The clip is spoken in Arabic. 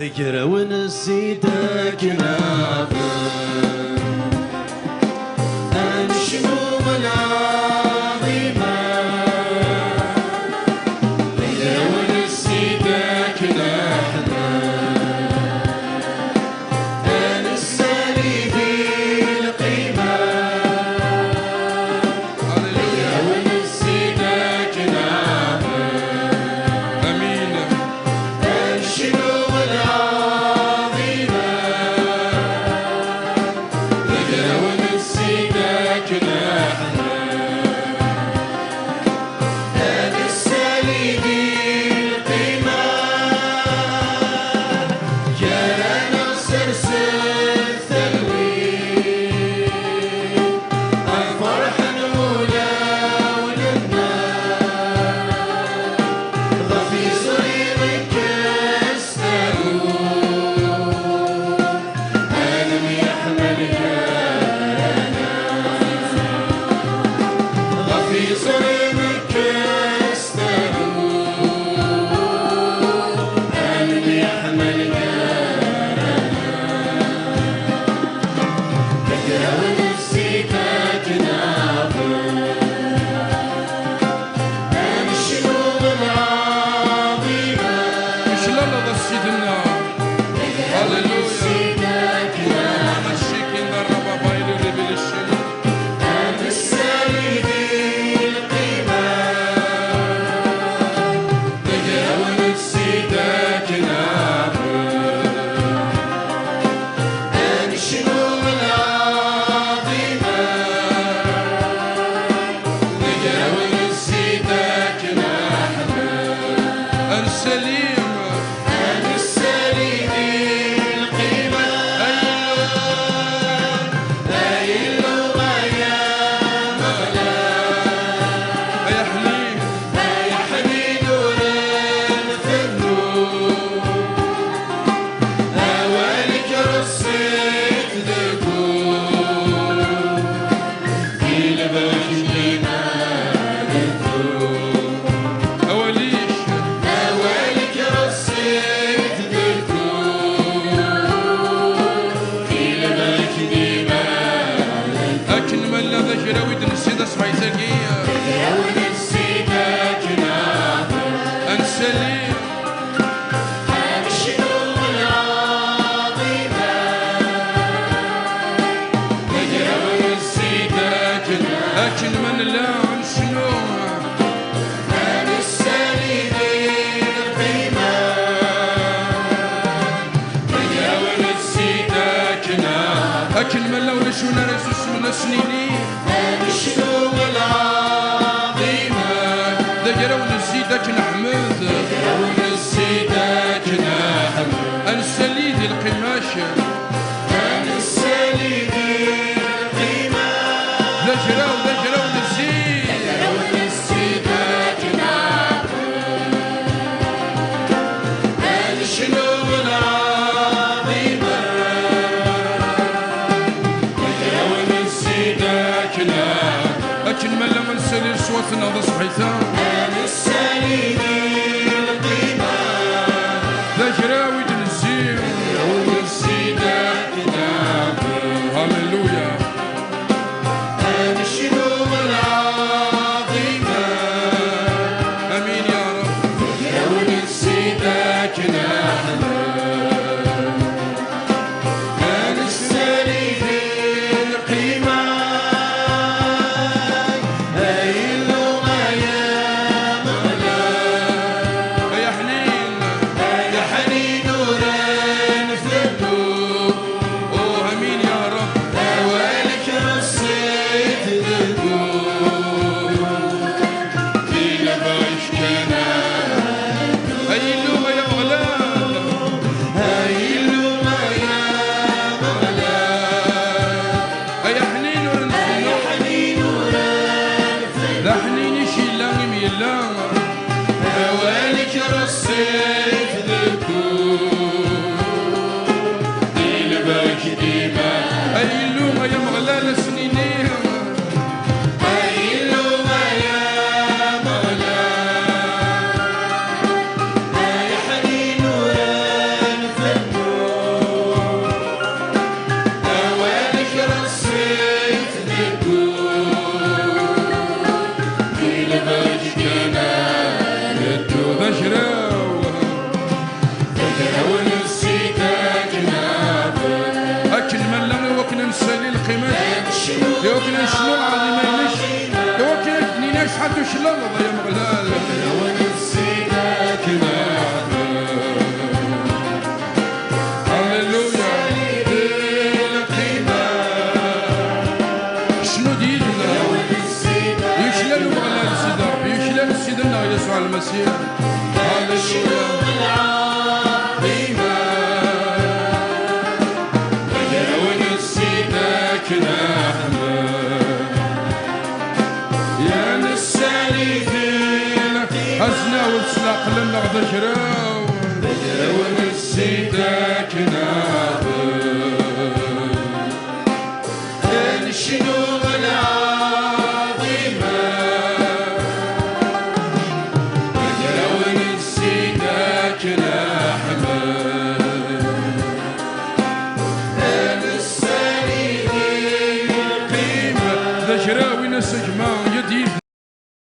ذكر ونسيتك نافذ الشموم العظيمة ذكر ونسيتك نحن نسالي في القيمة ذكر ونسيتك نافذ امين الشموم العظيمة ذكر ونسيتك نحن نسالي في القيمة يا ناصر الثلوي الفرح الأولى ولدنا ضفي صريرك استلوى ألم يحملك ضفي صريرك استلوى ألم يحملك ذكر ونسيتك نافذ الشموم العظيمة مش لالا ذا سيدنا هللويا نسيتك نافذ مشيكين ضربة بايلو ريبل الشمس نسالي في القيمة ذكر ونسيتك نافذ الشموم العظيمة ذكر ونسيتك نحن السليم نسالي في القيمة أيل ويا مغلا يا حنين يا حنين ونفنو أولك رصيت ذكور في لباش لما ذكور اوليش أولك رصيت ذكور في لباش لما اكن من لا ذكر ود نسيت صبعي زكية ذكر ونسيتك نافذ السليم الشموم العظيمة ذكر ونسيتك اكن من لا شنو نسالي في القيمة ذكر ونسيتك نافذ اكن من لا ولا شو نرسس من سنيني الشموم العظيمة ذكر ونسيتك نحمد ذكر ونسيتك نحمد السليد القماشة نسالي في القيمة ذكر ونسيت ذكر ونسيتك نافذ الشموم العظيمة ذكر ونسيتك نافذ اكن من لا من سليل صوتنا ذا صبحيتان نسالي في القيمة ذكر ونسيت ونسيتك نافذ هللويا الشموم العظيمة امين يا رب ذكر ونسيتك نحن نسالي في القيمة أيل ويا يشلم يا مغلال ونفسي ذاكنا هللويا القيمة شنو ديجنا ونفسي يشلل مغلال سيدنا ربي يشلل سيدنا يسوع المسيح هللويا العظيمة ونفسي ذاكنا يا نسالي هزنا وتسلاق لنا غدا شراو ونفسي ذاكنا الشنو العظيمة ونفسي ذاكنا السالي القيمة ذا شراوي نسجمان